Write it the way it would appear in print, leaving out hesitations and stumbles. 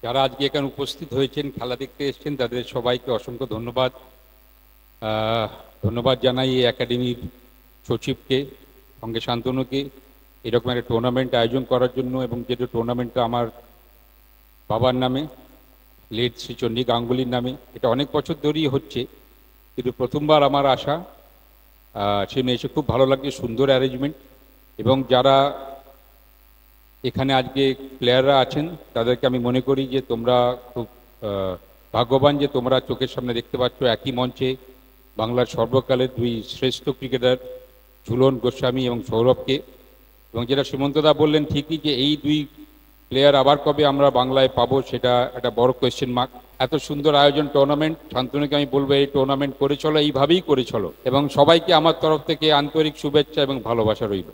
যারা আজকে এখানে উপস্থিত হয়েছেন, খেলা দেখতে এসেছেন, তাদের সবাইকে অসংখ্য ধন্যবাদ। ধন্যবাদ জানাই এই একাডেমির সচিবকে, সঙ্গে শান্তনুকে, এরকম একটা টুর্নামেন্ট আয়োজন করার জন্য, এবং যেটা টুর্নামেন্টটা আমার বাবার নামে, লেট শ্রী চণ্ডী গাঙ্গুলির নামে। এটা অনেক বছর ধরেই হচ্ছে, কিন্তু প্রথমবার আমার আসা। সেখানে এসে খুব ভালো লাগছে, সুন্দর অ্যারেঞ্জমেন্ট। এবং যারা এখানে আজকে প্লেয়াররা আছেন, তাদেরকে আমি মনে করি যে তোমরা খুব ভাগ্যবান যে তোমরা চোখের সামনে দেখতে পাচ্ছ একই মঞ্চে বাংলার সর্বকালের দুই শ্রেষ্ঠ ক্রিকেটার ঝুলন গোস্বামী এবং সৌরভকে। এবং যেটা সুমন্তদা বললেন ঠিকই, যে এই দুই প্লেয়ার আবার কবে আমরা বাংলায় পাবো, সেটা একটা বড় কোয়েশ্চেন মার্ক। এত সুন্দর আয়োজন টুর্নামেন্ট, শান্তনুকে আমি বলবো এই টুর্নামেন্ট করে চলো, এইভাবেই করে চলো। এবং সবাইকে আমার তরফ থেকে আন্তরিক শুভেচ্ছা এবং ভালোবাসা রইল।